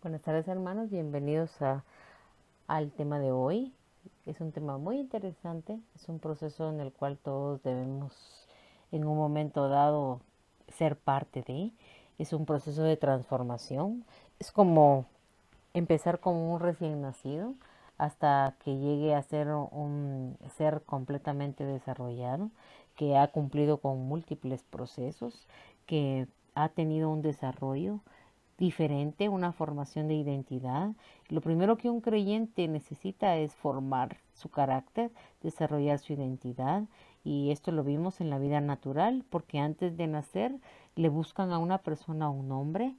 Buenas tardes, hermanos, bienvenidos al tema de hoy. Es un tema muy interesante, es un proceso en el cual todos debemos en un momento dado ser parte de. Es un proceso de transformación, es como empezar como un recién nacido hasta que llegue a ser un ser completamente desarrollado, que ha cumplido con múltiples procesos, que ha tenido un desarrollo diferente, una formación de identidad. Lo primero que un creyente necesita es formar su carácter, desarrollar su identidad, y esto lo vimos en la vida natural, porque antes de nacer le buscan a una persona un nombre,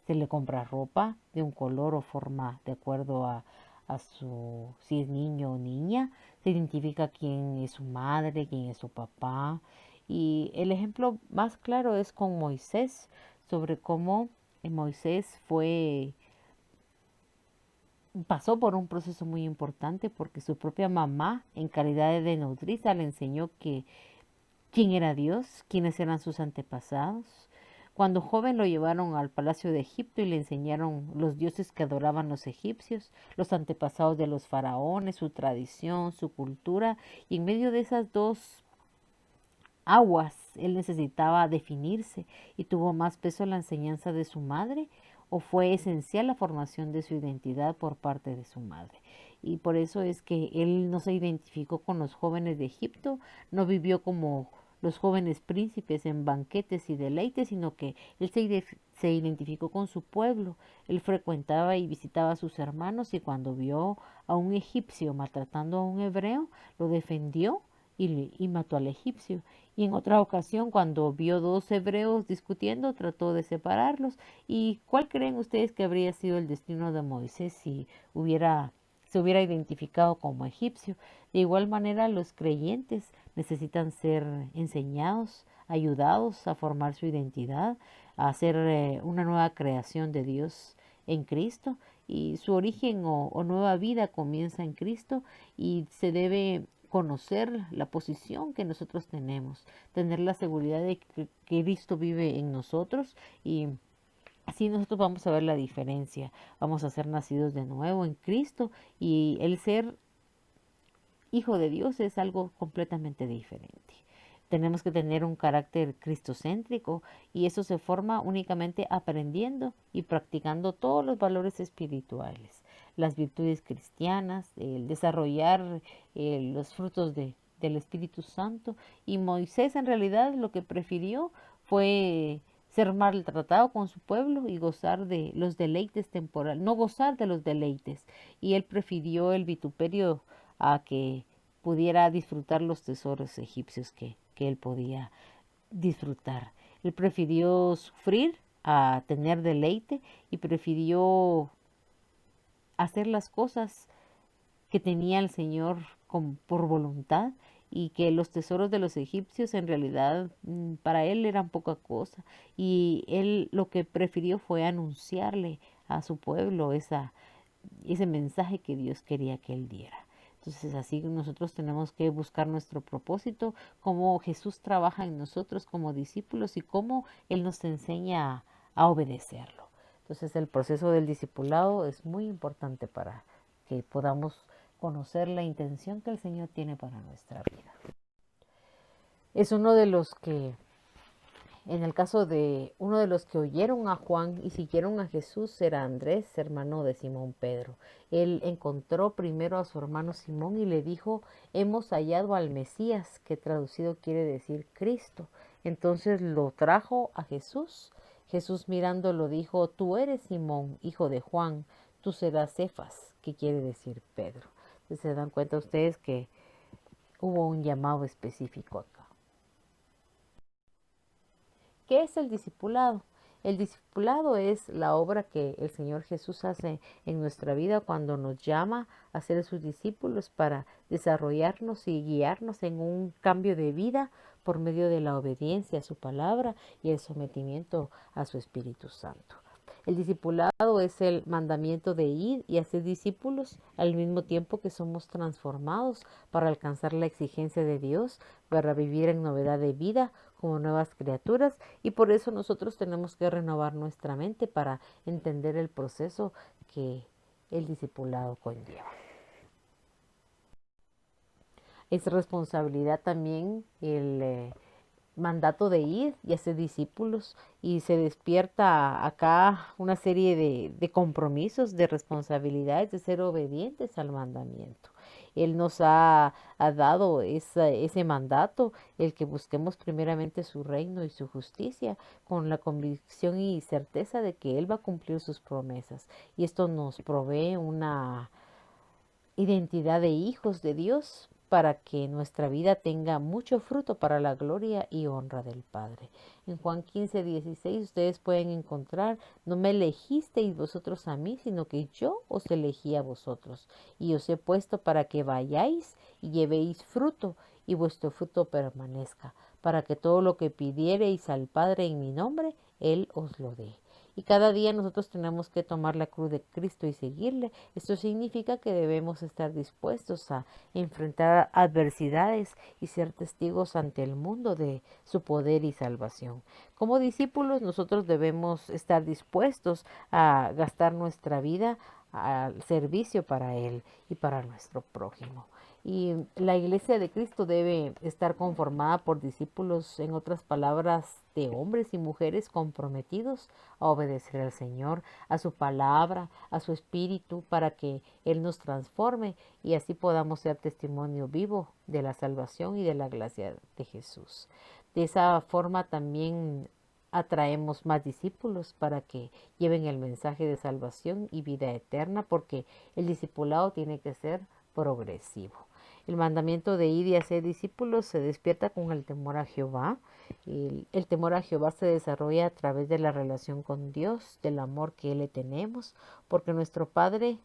se le compra ropa de un color o forma de acuerdo a su, si es niño o niña, se identifica quién es su madre, quién es su papá. Y el ejemplo más claro es con Moisés, sobre cómo Moisés pasó por un proceso muy importante porque su propia mamá, en calidad de nodriza, le enseñó que quién era Dios, quiénes eran sus antepasados. Cuando joven lo llevaron al palacio de Egipto y le enseñaron los dioses que adoraban los egipcios, los antepasados de los faraones, su tradición, su cultura. Y en medio de esas dos aguas, él necesitaba definirse y tuvo más peso la enseñanza de su madre o fue esencial la formación de su identidad por parte de su madre. Y por eso es que él no se identificó con los jóvenes de Egipto, no vivió como los jóvenes príncipes en banquetes y deleites, sino que él se identificó con su pueblo. Él frecuentaba y visitaba a sus hermanos y cuando vio a un egipcio maltratando a un hebreo, lo defendió y mató al egipcio. Y en otra ocasión, cuando vio dos hebreos discutiendo, trató de separarlos. ¿Y cuál creen ustedes que habría sido el destino de Moisés si se hubiera identificado como egipcio? De igual manera, los creyentes necesitan ser enseñados, ayudados a formar su identidad, a hacer una nueva creación de Dios en Cristo. Y su origen o nueva vida comienza en Cristo y se debe conocer la posición que nosotros tenemos, tener la seguridad de que Cristo vive en nosotros y así nosotros vamos a ver la diferencia, vamos a ser nacidos de nuevo en Cristo y el ser hijo de Dios es algo completamente diferente. Tenemos que tener un carácter cristocéntrico y eso se forma únicamente aprendiendo y practicando todos los valores espirituales, las virtudes cristianas, el desarrollar los frutos del Espíritu Santo. Y Moisés en realidad lo que prefirió fue ser maltratado con su pueblo y gozar de los deleites temporales, no gozar de los deleites. Y él prefirió el vituperio a que pudiera disfrutar los tesoros egipcios que él podía disfrutar. Él prefirió sufrir a tener deleite y prefirió hacer las cosas que tenía el Señor por voluntad y que los tesoros de los egipcios en realidad para él eran poca cosa y él lo que prefirió fue anunciarle a su pueblo ese mensaje que Dios quería que él diera. Entonces así nosotros tenemos que buscar nuestro propósito, cómo Jesús trabaja en nosotros como discípulos y cómo Él nos enseña a obedecerlo. Entonces el proceso del discipulado es muy importante para que podamos conocer la intención que el Señor tiene para nuestra vida. Es uno de los que en el caso de uno de los que oyeron a Juan y siguieron a Jesús era Andrés, hermano de Simón Pedro. Él encontró primero a su hermano Simón y le dijo, hemos hallado al Mesías, que traducido quiere decir Cristo. Entonces lo trajo a Jesús. Jesús mirándolo dijo, tú eres Simón, hijo de Juan, tú serás Cefas, que quiere decir Pedro. Entonces se dan cuenta ustedes que hubo un llamado específico acá. ¿Qué es el discipulado? El discipulado es la obra que el Señor Jesús hace en nuestra vida cuando nos llama a ser sus discípulos para desarrollarnos y guiarnos en un cambio de vida por medio de la obediencia a su palabra y el sometimiento a su Espíritu Santo. El discipulado es el mandamiento de ir y hacer discípulos al mismo tiempo que somos transformados para alcanzar la exigencia de Dios, para vivir en novedad de vida como nuevas criaturas, y por eso nosotros tenemos que renovar nuestra mente para entender el proceso que el discipulado conlleva. Es responsabilidad también el mandato de ir y hacer discípulos, y se despierta acá una serie de compromisos, de responsabilidades, de ser obedientes al mandamiento. Él nos ha dado ese mandato, el que busquemos primeramente su reino y su justicia, con la convicción y certeza de que Él va a cumplir sus promesas. Y esto nos provee una identidad de hijos de Dios para que nuestra vida tenga mucho fruto para la gloria y honra del Padre. En Juan 15:16 ustedes pueden encontrar: no me elegisteis vosotros a mí, sino que yo os elegí a vosotros, y os he puesto para que vayáis y llevéis fruto, y vuestro fruto permanezca, para que todo lo que pidiereis al Padre en mi nombre, Él os lo dé. Y cada día nosotros tenemos que tomar la cruz de Cristo y seguirle. Esto significa que debemos estar dispuestos a enfrentar adversidades y ser testigos ante el mundo de su poder y salvación. Como discípulos, nosotros debemos estar dispuestos a gastar nuestra vida al servicio para Él y para nuestro prójimo. Y la iglesia de Cristo debe estar conformada por discípulos, en otras palabras, de hombres y mujeres comprometidos a obedecer al Señor, a su palabra, a su espíritu, para que Él nos transforme y así podamos ser testimonio vivo de la salvación y de la gracia de Jesús. De esa forma también atraemos más discípulos para que lleven el mensaje de salvación y vida eterna, porque el discipulado tiene que ser progresivo. El mandamiento de ir y hacer discípulos se despierta con el temor a Jehová. El temor a Jehová se desarrolla a través de la relación con Dios, del amor que le tenemos, porque nuestro Padre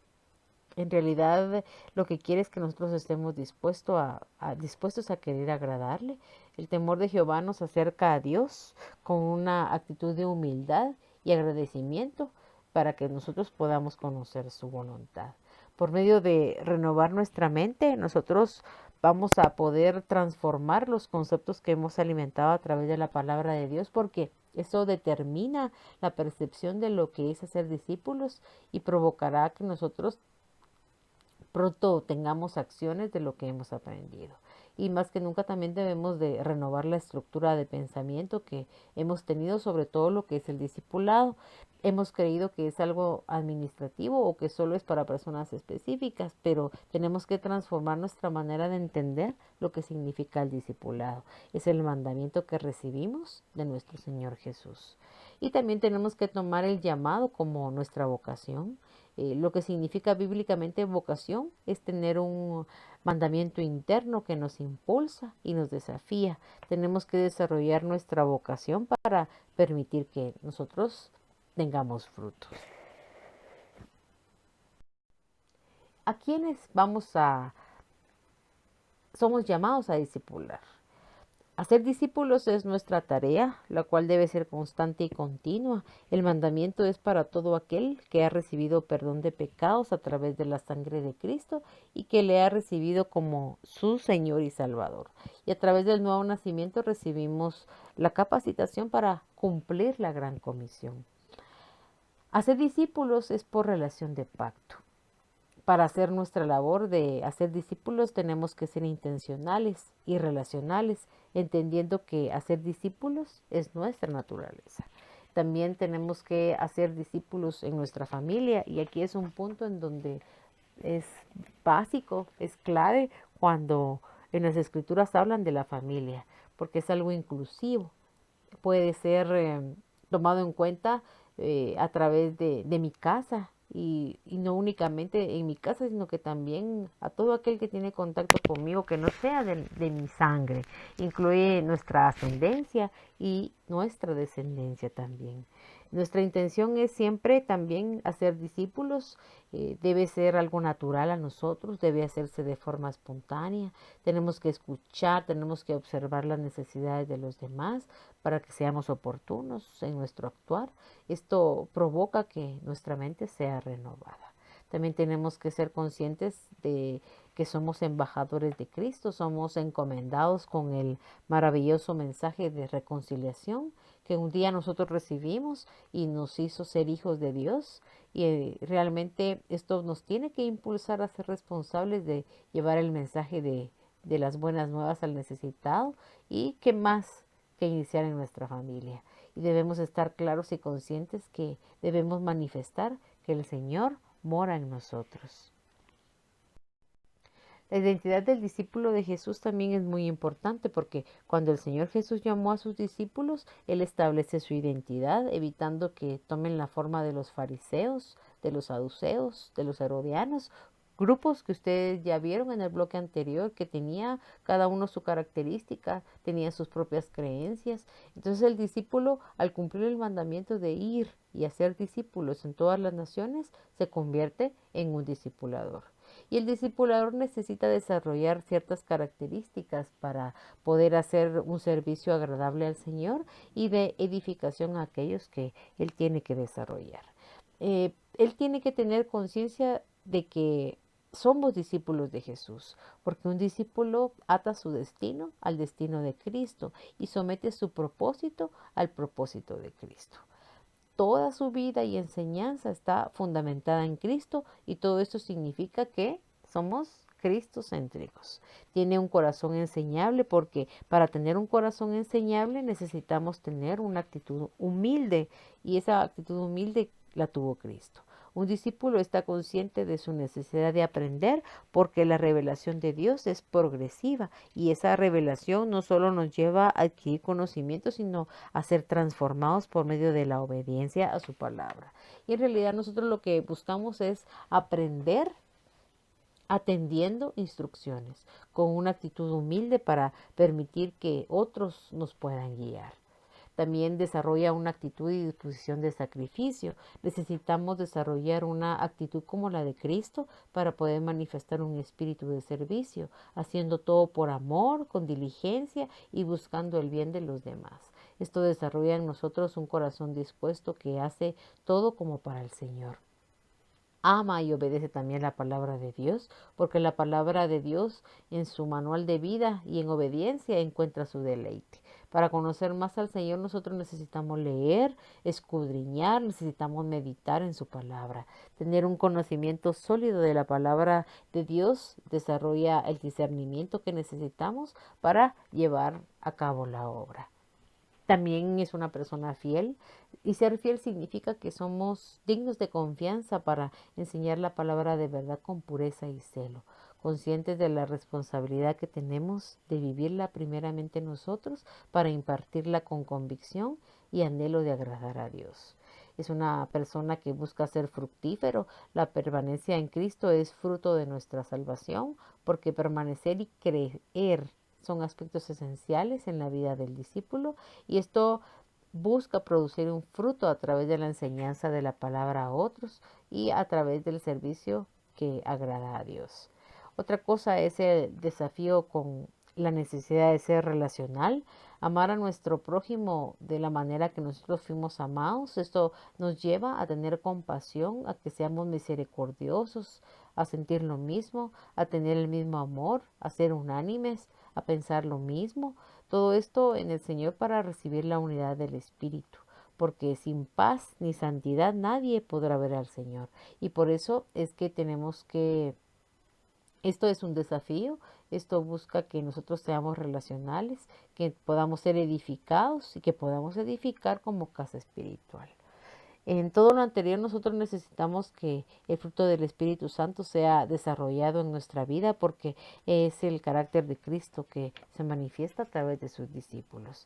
en realidad lo que quiere es que nosotros estemos dispuestos a querer agradarle. El temor de Jehová nos acerca a Dios con una actitud de humildad y agradecimiento, para que nosotros podamos conocer su voluntad. Por medio de renovar nuestra mente, nosotros vamos a poder transformar los conceptos que hemos alimentado a través de la palabra de Dios, porque eso determina la percepción de lo que es hacer discípulos y provocará que nosotros pronto tengamos acciones de lo que hemos aprendido. Y más que nunca también debemos de renovar la estructura de pensamiento que hemos tenido sobre todo lo que es el discipulado. Hemos creído que es algo administrativo o que solo es para personas específicas, pero tenemos que transformar nuestra manera de entender lo que significa el discipulado. Es el mandamiento que recibimos de nuestro Señor Jesús. Y también tenemos que tomar el llamado como nuestra vocación. Lo que significa bíblicamente vocación es tener un mandamiento interno que nos impulsa y nos desafía. Tenemos que desarrollar nuestra vocación para permitir que nosotros tengamos frutos. ¿A quiénes somos llamados a discipular? Hacer discípulos es nuestra tarea, la cual debe ser constante y continua. El mandamiento es para todo aquel que ha recibido perdón de pecados a través de la sangre de Cristo y que le ha recibido como su Señor y Salvador. Y a través del nuevo nacimiento recibimos la capacitación para cumplir la gran comisión. Hacer discípulos es por relación de pacto. Para hacer nuestra labor de hacer discípulos tenemos que ser intencionales y relacionales, entendiendo que hacer discípulos es nuestra naturaleza. También tenemos que hacer discípulos en nuestra familia, y aquí es un punto en donde es básico, es clave cuando en las escrituras hablan de la familia, porque es algo inclusivo. Puede ser tomado en cuenta a través de mi casa, y no únicamente en mi casa, sino que también a todo aquel que tiene contacto conmigo que no sea de mi sangre. Incluye nuestra ascendencia y nuestra descendencia también. Nuestra intención es siempre también hacer discípulos. Debe ser algo natural a nosotros, debe hacerse de forma espontánea. Tenemos que escuchar, tenemos que observar las necesidades de los demás para que seamos oportunos en nuestro actuar. Esto provoca que nuestra mente sea renovada. También tenemos que ser conscientes de que somos embajadores de Cristo, somos encomendados con el maravilloso mensaje de reconciliación que un día nosotros recibimos y nos hizo ser hijos de Dios. Y realmente esto nos tiene que impulsar a ser responsables de llevar el mensaje de las buenas nuevas al necesitado y qué más que iniciar en nuestra familia. Y debemos estar claros y conscientes que debemos manifestar que el Señor mora en nosotros. La identidad del discípulo de Jesús también es muy importante porque cuando el Señor Jesús llamó a sus discípulos, Él establece su identidad, evitando que tomen la forma de los fariseos, de los saduceos, de los herodianos, grupos que ustedes ya vieron en el bloque anterior, que tenía cada uno su característica, tenía sus propias creencias. Entonces el discípulo, al cumplir el mandamiento de ir y hacer discípulos en todas las naciones, se convierte en un discipulador. Y el discipulador necesita desarrollar ciertas características para poder hacer un servicio agradable al Señor y de edificación a aquellos que Él tiene que desarrollar. Él tiene que tener conciencia de que somos discípulos de Jesús, porque un discípulo ata su destino al destino de Cristo y somete su propósito al propósito de Cristo. Toda su vida y enseñanza está fundamentada en Cristo y todo esto significa que somos cristocéntricos. Tiene un corazón enseñable porque para tener un corazón enseñable necesitamos tener una actitud humilde y esa actitud humilde la tuvo Cristo. Un discípulo está consciente de su necesidad de aprender porque la revelación de Dios es progresiva y esa revelación no solo nos lleva a adquirir conocimiento, sino a ser transformados por medio de la obediencia a su palabra. Y en realidad nosotros lo que buscamos es aprender atendiendo instrucciones, con una actitud humilde para permitir que otros nos puedan guiar. También desarrolla una actitud y disposición de sacrificio. Necesitamos desarrollar una actitud como la de Cristo para poder manifestar un espíritu de servicio, haciendo todo por amor, con diligencia y buscando el bien de los demás. Esto desarrolla en nosotros un corazón dispuesto que hace todo como para el Señor. Ama y obedece también la palabra de Dios, porque la palabra de Dios en su manual de vida y en obediencia encuentra su deleite. Para conocer más al Señor nosotros necesitamos leer, escudriñar, necesitamos meditar en su palabra. Tener un conocimiento sólido de la palabra de Dios desarrolla el discernimiento que necesitamos para llevar a cabo la obra. También es una persona fiel y ser fiel significa que somos dignos de confianza para enseñar la palabra de verdad con pureza y celo, conscientes de la responsabilidad que tenemos de vivirla primeramente nosotros para impartirla con convicción y anhelo de agradar a Dios. Es una persona que busca ser fructífero. La permanencia en Cristo es fruto de nuestra salvación, porque permanecer y creer son aspectos esenciales en la vida del discípulo y esto busca producir un fruto a través de la enseñanza de la palabra a otros y a través del servicio que agrada a Dios. Otra cosa es el desafío con la necesidad de ser relacional, amar a nuestro prójimo de la manera que nosotros fuimos amados. Esto nos lleva a tener compasión, a que seamos misericordiosos, a sentir lo mismo, a tener el mismo amor, a ser unánimes, a pensar lo mismo. Todo esto en el Señor para recibir la unidad del Espíritu, porque sin paz ni santidad nadie podrá ver al Señor. Y por eso es que tenemos que, esto es un desafío, esto busca que nosotros seamos relacionales, que podamos ser edificados y que podamos edificar como casa espiritual. En todo lo anterior, nosotros necesitamos que el fruto del Espíritu Santo sea desarrollado en nuestra vida porque es el carácter de Cristo que se manifiesta a través de sus discípulos.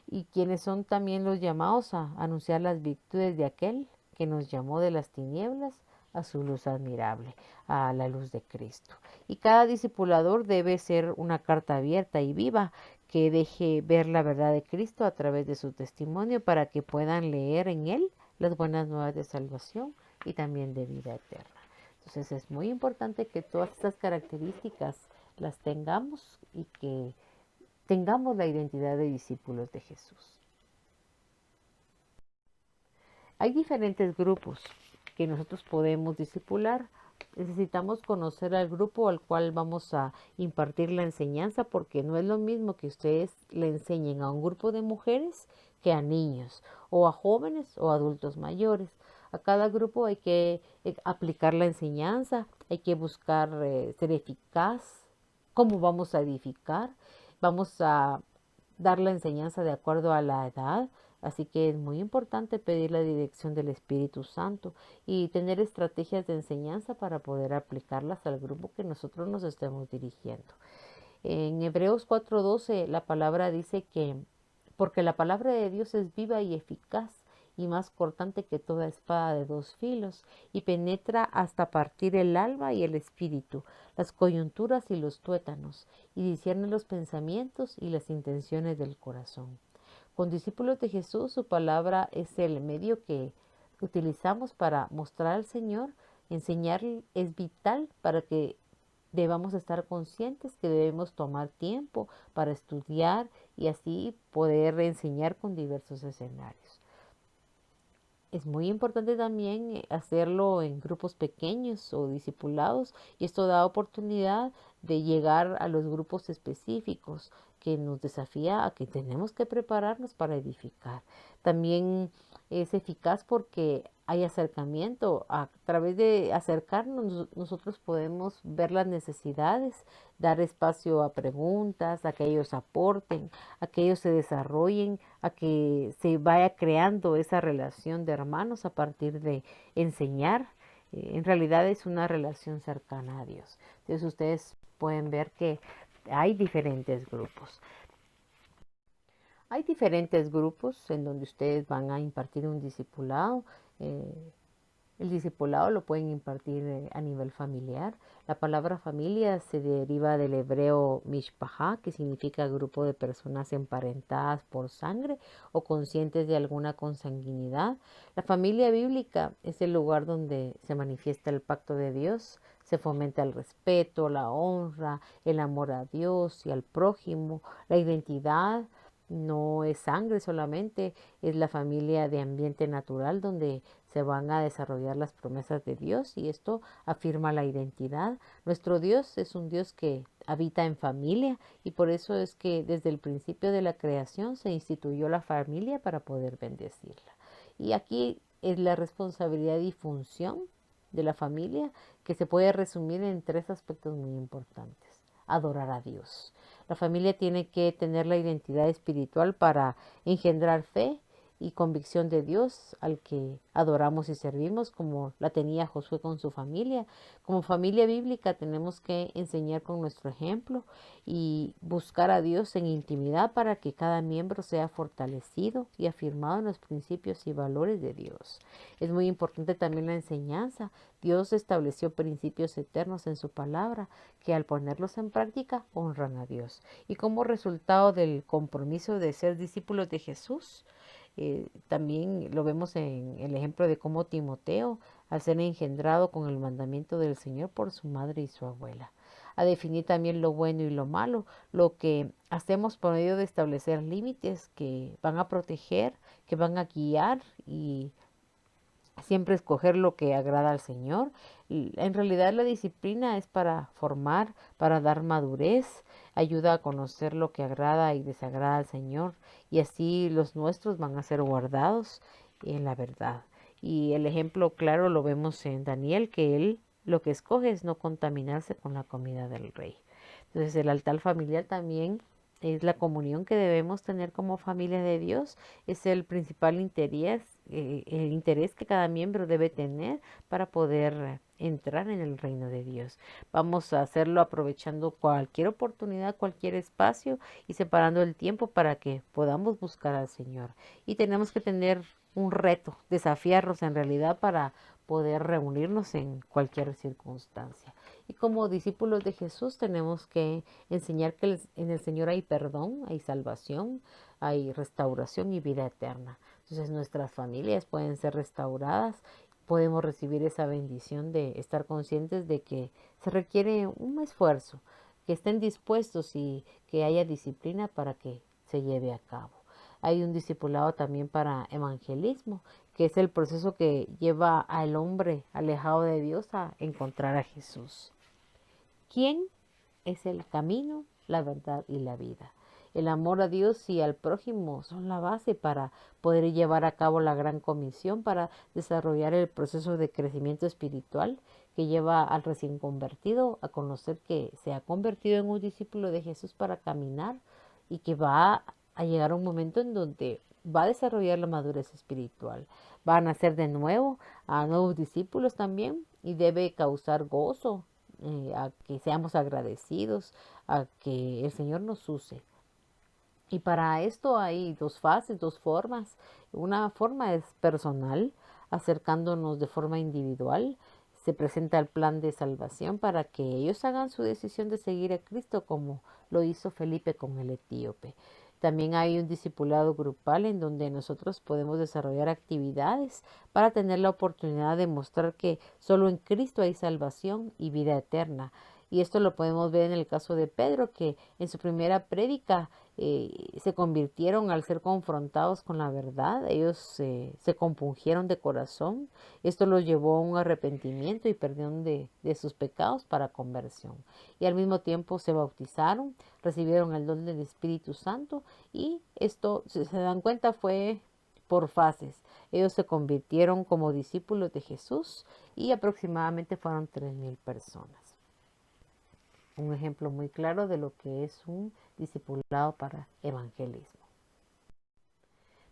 Y quienes son también los llamados a anunciar las virtudes de aquel que nos llamó de las tinieblas a su luz admirable, a la luz de Cristo. Y cada discipulador debe ser una carta abierta y viva que deje ver la verdad de Cristo a través de su testimonio para que puedan leer en él las buenas nuevas de salvación y también de vida eterna. Entonces es muy importante que todas estas características las tengamos y que tengamos la identidad de discípulos de Jesús. Hay diferentes grupos que nosotros podemos discipular Necesitamos conocer al grupo al cual vamos a impartir la enseñanza, porque no es lo mismo que ustedes le enseñen a un grupo de mujeres que a niños, o a jóvenes o adultos mayores. A cada grupo hay que aplicar la enseñanza, hay que buscar ser eficaz. ¿Cómo vamos a edificar? Vamos a dar la enseñanza de acuerdo a la edad. Así que es muy importante pedir la dirección del Espíritu Santo y tener estrategias de enseñanza para poder aplicarlas al grupo que nosotros nos estemos dirigiendo. En Hebreos 4:12 la palabra dice que porque la palabra de Dios es viva y eficaz y más cortante que toda espada de dos filos y penetra hasta partir el alma y el espíritu, las coyunturas y los tuétanos, y discierne los pensamientos y las intenciones del corazón. Con discípulos de Jesús, su palabra es el medio que utilizamos para mostrar al Señor. Enseñar es vital para que debamos estar conscientes que debemos tomar tiempo para estudiar y así poder enseñar con diversos escenarios. Es muy importante también hacerlo en grupos pequeños o discipulados, y esto da oportunidad de llegar a los grupos específicos que nos desafía a que tenemos que prepararnos para edificar. También es eficaz porque hay acercamiento. A través de acercarnos nosotros podemos ver las necesidades, dar espacio a preguntas, a que ellos aporten, a que ellos se desarrollen, a que se vaya creando esa relación de hermanos a partir de enseñar. En realidad es una relación cercana a Dios. Entonces ustedes pueden ver que hay diferentes grupos. Hay diferentes grupos en donde ustedes van a impartir un discipulado. Eh, el discipulado lo pueden impartir a nivel familiar. La palabra familia se deriva del hebreo mishpahá, que significa grupo de personas emparentadas por sangre o conscientes de alguna consanguinidad. La familia bíblica es el lugar donde se manifiesta el pacto de Dios, se fomenta el respeto, la honra, el amor a Dios y al prójimo, la identidad. No es sangre solamente, es la familia de ambiente natural donde se van a desarrollar las promesas de Dios, y esto afirma la identidad. Nuestro Dios es un Dios que habita en familia, y por eso es que desde el principio de la creación se instituyó la familia para poder bendecirla. Y aquí es la responsabilidad y función de la familia, que se puede resumir en tres aspectos muy importantes. Adorar a Dios. La familia tiene que tener la identidad espiritual para engendrar fe y convicción de Dios al que adoramos y servimos, como la tenía Josué con su familia. Como familia bíblica tenemos que enseñar con nuestro ejemplo y buscar a Dios en intimidad para que cada miembro sea fortalecido y afirmado en los principios y valores de Dios. Es muy importante también la enseñanza. Dios estableció principios eternos en su palabra que al ponerlos en práctica honran a Dios. Y como resultado del compromiso de ser discípulos de Jesús, también lo vemos en el ejemplo de cómo Timoteo, al ser engendrado con el mandamiento del Señor por su madre y su abuela, a definir también lo bueno y lo malo, lo que hacemos por medio de establecer límites que van a proteger, que van a guiar y siempre escoger lo que agrada al Señor. En realidad la disciplina es para formar, para dar madurez, ayuda a conocer lo que agrada y desagrada al Señor, y así los nuestros van a ser guardados en la verdad. Y el ejemplo claro lo vemos en Daniel, que él lo que escoge es no contaminarse con la comida del rey. Entonces el altar familiar también es la comunión que debemos tener como familia de Dios, es el principal interés, el interés que cada miembro debe tener para poder entrar en el reino de Dios. Vamos a hacerlo aprovechando cualquier oportunidad, cualquier espacio, y separando el tiempo para que podamos buscar al Señor. Y tenemos que tener un reto, desafiarnos en realidad para poder reunirnos en cualquier circunstancia. Y como discípulos de Jesús tenemos que enseñar que en el Señor hay perdón, hay salvación, hay restauración y vida eterna. Entonces nuestras familias pueden ser restauradas, podemos recibir esa bendición de estar conscientes de que se requiere un esfuerzo, que estén dispuestos y que haya disciplina para que se lleve a cabo. Hay un discipulado también para evangelismo, que es el proceso que lleva al hombre alejado de Dios a encontrar a Jesús. ¿Quién es el camino, la verdad y la vida? El amor a Dios y al prójimo son la base para poder llevar a cabo la gran comisión, para desarrollar el proceso de crecimiento espiritual que lleva al recién convertido a conocer que se ha convertido en un discípulo de Jesús para caminar y que va a llegar un momento en donde va a desarrollar la madurez espiritual. Va a nacer de nuevo a nuevos discípulos también y debe causar gozo, a que seamos agradecidos, a que el Señor nos use. Y para esto hay dos fases, dos formas. Una forma es personal, acercándonos de forma individual. Se presenta el plan de salvación para que ellos hagan su decisión de seguir a Cristo como lo hizo Felipe con el etíope. También hay un discipulado grupal en donde nosotros podemos desarrollar actividades para tener la oportunidad de mostrar que solo en Cristo hay salvación y vida eterna. Y esto lo podemos ver en el caso de Pedro, que en su primera prédica se convirtieron al ser confrontados con la verdad. Ellos se compungieron de corazón. Esto los llevó a un arrepentimiento y perdón de sus pecados para conversión. Y al mismo tiempo se bautizaron, recibieron el don del Espíritu Santo y esto, si se dan cuenta, fue por fases. Ellos se convirtieron como discípulos de Jesús y aproximadamente fueron 3,000 personas. Un ejemplo muy claro de lo que es un discipulado para evangelismo.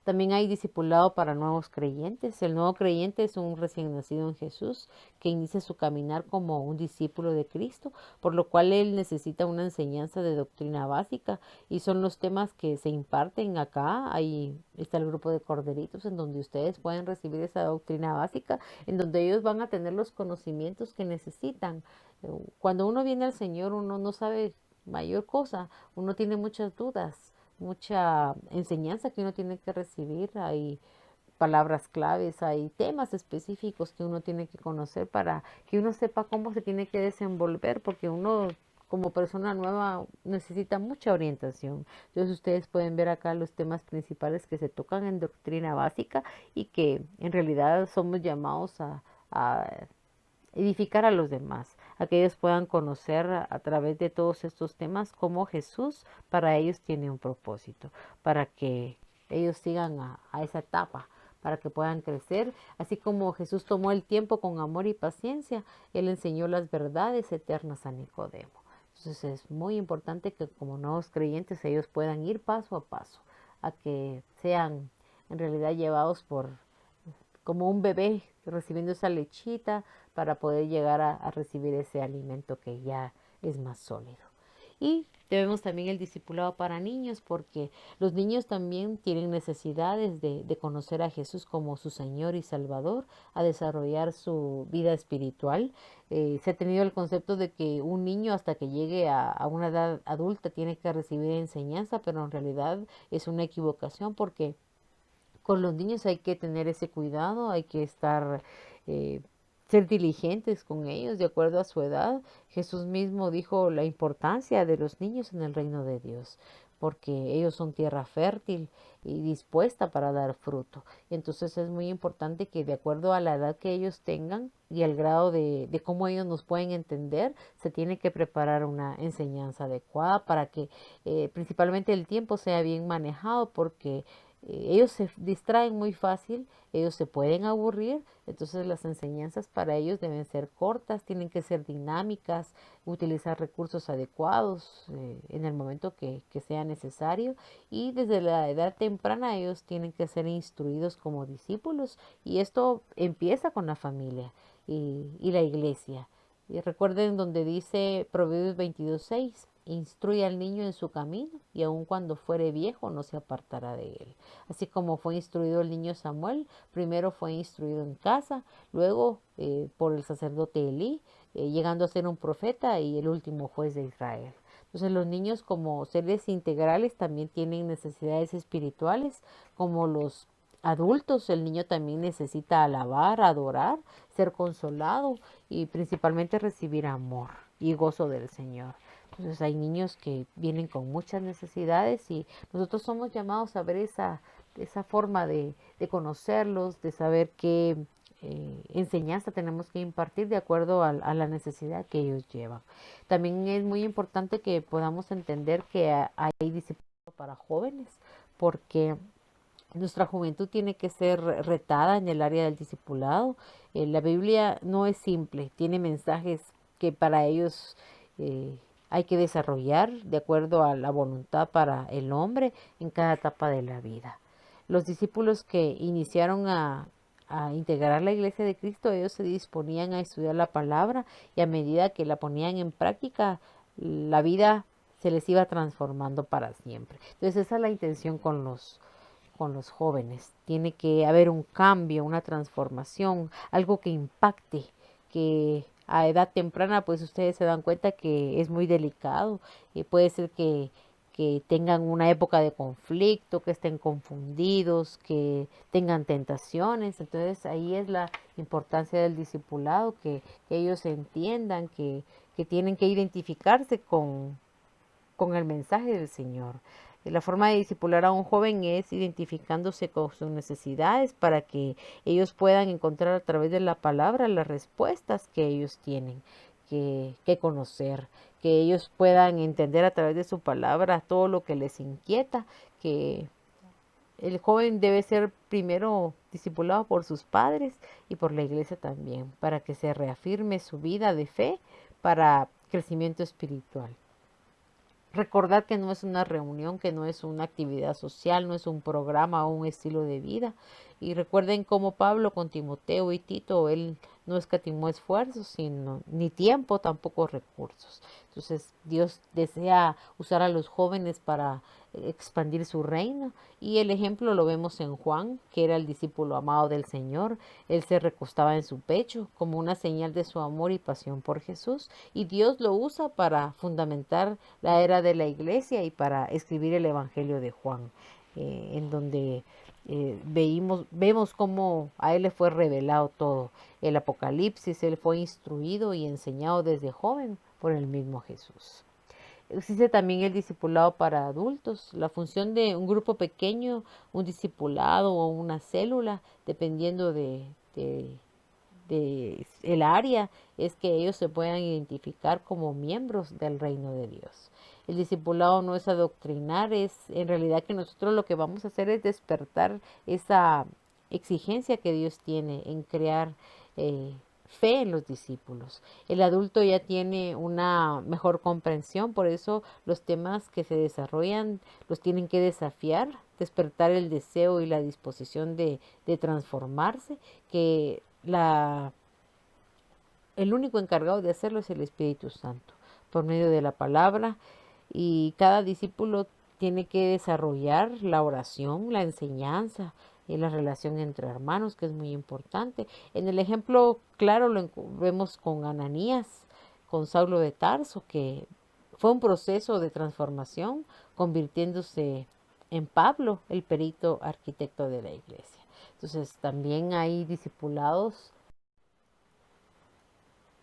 También hay discipulado para nuevos creyentes. El nuevo creyente es un recién nacido en Jesús que inicia su caminar como un discípulo de Cristo, por lo cual él necesita una enseñanza de doctrina básica y son los temas que se imparten acá. Ahí está el grupo de corderitos en donde ustedes pueden recibir esa doctrina básica, en donde ellos van a tener los conocimientos que necesitan. Cuando uno viene al Señor, uno no sabe mayor cosa, uno tiene muchas dudas, mucha enseñanza que uno tiene que recibir, hay palabras claves, hay temas específicos que uno tiene que conocer para que uno sepa cómo se tiene que desenvolver, porque uno como persona nueva necesita mucha orientación. Entonces ustedes pueden ver acá los temas principales que se tocan en doctrina básica y que en realidad somos llamados a edificar a los demás, a que ellos puedan conocer a través de todos estos temas cómo Jesús para ellos tiene un propósito, para que ellos sigan a esa etapa, para que puedan crecer, así como Jesús tomó el tiempo con amor y paciencia, Él enseñó las verdades eternas a Nicodemo. Entonces es muy importante que como nuevos creyentes ellos puedan ir paso a paso, a que sean en realidad llevados por como un bebé recibiendo esa lechita para poder llegar a recibir ese alimento que ya es más sólido. Y debemos también el discipulado para niños porque los niños también tienen necesidades de conocer a Jesús como su Señor y Salvador, a desarrollar su vida espiritual. Se ha tenido el concepto de que un niño hasta que llegue a una edad adulta tiene que recibir enseñanza, pero en realidad es una equivocación porque con los niños hay que tener ese cuidado, hay que estar, eh, ser diligentes con ellos de acuerdo a su edad. Jesús mismo dijo la importancia de los niños en el reino de Dios, porque ellos son tierra fértil y dispuesta para dar fruto. Entonces es muy importante que de acuerdo a la edad que ellos tengan y al grado de cómo ellos nos pueden entender, se tiene que preparar una enseñanza adecuada para que principalmente el tiempo sea bien manejado, porque ellos se distraen muy fácil, ellos se pueden aburrir, entonces las enseñanzas para ellos deben ser cortas, tienen que ser dinámicas, utilizar recursos adecuados en el momento que sea necesario y desde la edad temprana ellos tienen que ser instruidos como discípulos y esto empieza con la familia y la iglesia. Y recuerden donde dice Proverbios 22:6, instruye al niño en su camino y aun cuando fuere viejo no se apartará de él. Así como fue instruido el niño Samuel, primero fue instruido en casa, luego por el sacerdote Elí, llegando a ser un profeta y el último juez de Israel. Entonces los niños como seres integrales también tienen necesidades espirituales, como los adultos, el niño también necesita alabar, adorar, ser consolado y principalmente recibir amor y gozo del Señor. Entonces hay niños que vienen con muchas necesidades y nosotros somos llamados a ver esa forma de conocerlos, de saber qué enseñanza tenemos que impartir de acuerdo a la necesidad que ellos llevan. También es muy importante que podamos entender que hay discipulado para jóvenes, porque nuestra juventud tiene que ser retada en el área del discipulado. La Biblia no es simple, tiene mensajes que para ellos hay que desarrollar de acuerdo a la voluntad para el hombre en cada etapa de la vida. Los discípulos que iniciaron a integrar la iglesia de Cristo, ellos se disponían a estudiar la palabra y a medida que la ponían en práctica, la vida se les iba transformando para siempre. Entonces esa es la intención con los jóvenes. Tiene que haber un cambio, una transformación, algo que impacte, que a edad temprana pues ustedes se dan cuenta que es muy delicado. Puede ser que tengan una época de conflicto, que estén confundidos, que tengan tentaciones. Entonces ahí es la importancia del discipulado, que ellos entiendan que tienen que identificarse con el mensaje del Señor. La forma de discipular a un joven es identificándose con sus necesidades para que ellos puedan encontrar a través de la palabra las respuestas que ellos tienen que conocer, que ellos puedan entender a través de su palabra todo lo que les inquieta, que el joven debe ser primero discipulado por sus padres y por la iglesia también, para que se reafirme su vida de fe para crecimiento espiritual. Recordar que no es una reunión, que no es una actividad social, no es un programa o un estilo de vida. Y recuerden cómo Pablo con Timoteo y Tito, él no escatimó esfuerzos, sino ni tiempo, tampoco recursos. Entonces Dios desea usar a los jóvenes para expandir su reino. Y el ejemplo lo vemos en Juan, que era el discípulo amado del Señor. Él se recostaba en su pecho como una señal de su amor y pasión por Jesús. Y Dios lo usa para fundamentar la era de la iglesia y para escribir el Evangelio de Juan, en donde vemos cómo a él le fue revelado todo. El Apocalipsis, él fue instruido y enseñado desde joven por el mismo Jesús. Existe también el discipulado para adultos, la función de un grupo pequeño, un discipulado o una célula, dependiendo de el área, es que ellos se puedan identificar como miembros del reino de Dios. El discipulado no es adoctrinar, es en realidad que nosotros lo que vamos a hacer es despertar esa exigencia que Dios tiene en crear fe en los discípulos. El adulto ya tiene una mejor comprensión, por eso los temas que se desarrollan los tienen que desafiar, despertar el deseo y la disposición de transformarse, que el único encargado de hacerlo es el Espíritu Santo, por medio de la palabra, y cada discípulo tiene que desarrollar la oración, la enseñanza y la relación entre hermanos, que es muy importante. En el ejemplo claro lo vemos con Ananías, con Saulo de Tarso, que fue un proceso de transformación, convirtiéndose en Pablo, el perito arquitecto de la iglesia. Entonces también hay discipulados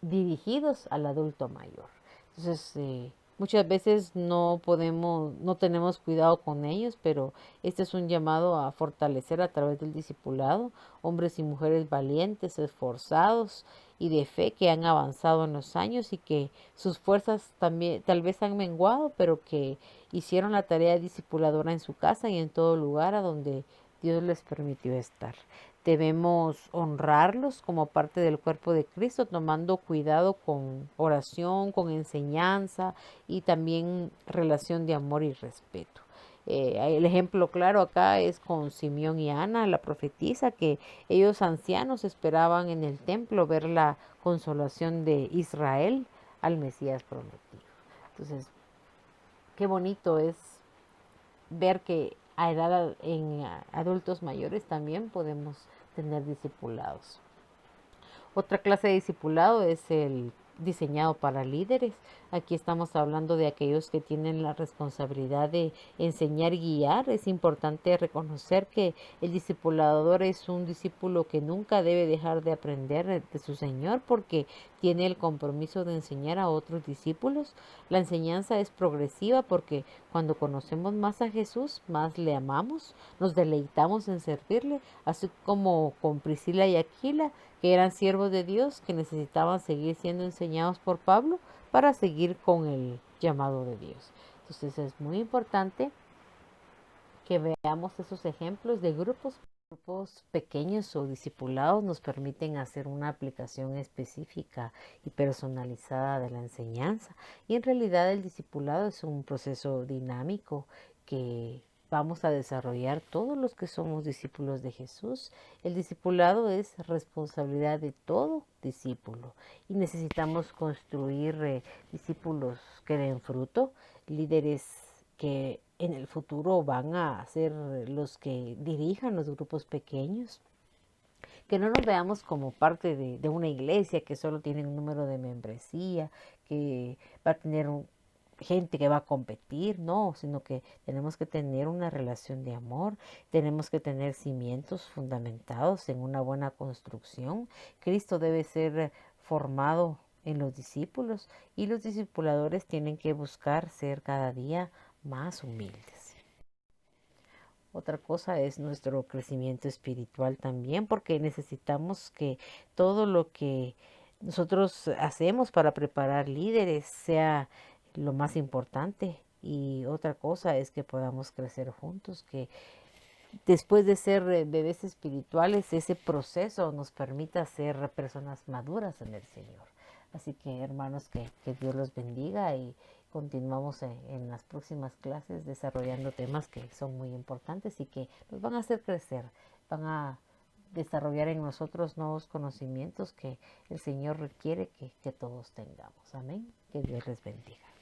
dirigidos al adulto mayor. Entonces, muchas veces no tenemos cuidado con ellos, pero este es un llamado a fortalecer a través del discipulado hombres y mujeres valientes, esforzados y de fe que han avanzado en los años y que sus fuerzas también tal vez han menguado, pero que hicieron la tarea discipuladora en su casa y en todo lugar a donde Dios les permitió estar. Debemos honrarlos como parte del cuerpo de Cristo, tomando cuidado con oración, con enseñanza y también relación de amor y respeto. El ejemplo claro acá es con Simeón y Ana, la profetisa, que ellos ancianos esperaban en el templo ver la consolación de Israel al Mesías prometido. Entonces, qué bonito es ver que a edad en adultos mayores también podemos tener discipulados. Otra clase de discipulado es el diseñado para líderes. Aquí estamos hablando de aquellos que tienen la responsabilidad de enseñar y guiar. Es importante reconocer que el discipulador es un discípulo que nunca debe dejar de aprender de su Señor porque tiene el compromiso de enseñar a otros discípulos. La enseñanza es progresiva porque cuando conocemos más a Jesús, más le amamos, nos deleitamos en servirle, así como con Priscila y Aquila, que eran siervos de Dios, que necesitaban seguir siendo enseñados por Pablo para seguir con el llamado de Dios. Entonces es muy importante que veamos esos ejemplos de grupos. Grupos pequeños o discipulados nos permiten hacer una aplicación específica y personalizada de la enseñanza. Y en realidad el discipulado es un proceso dinámico que vamos a desarrollar todos los que somos discípulos de Jesús. El discipulado es responsabilidad de todo discípulo y necesitamos construir discípulos que den fruto, líderes que en el futuro van a ser los que dirijan los grupos pequeños, que no nos veamos como parte de una iglesia que solo tiene un número de membresía, que va a tener gente que va a competir, no, sino que tenemos que tener una relación de amor, tenemos que tener cimientos fundamentados en una buena construcción. Cristo debe ser formado en los discípulos y los discipuladores tienen que buscar ser cada día más humildes. Otra cosa es nuestro crecimiento espiritual también, porque necesitamos que todo lo que nosotros hacemos para preparar líderes sea lo más importante. Y otra cosa es que podamos crecer juntos, que después de ser bebés espirituales, ese proceso nos permita ser personas maduras en el Señor. Así que hermanos, que Dios los bendiga y continuamos en las próximas clases desarrollando temas que son muy importantes y que nos van a hacer crecer, van a desarrollar en nosotros nuevos conocimientos que el Señor requiere que todos tengamos. Amén. Que Dios les bendiga.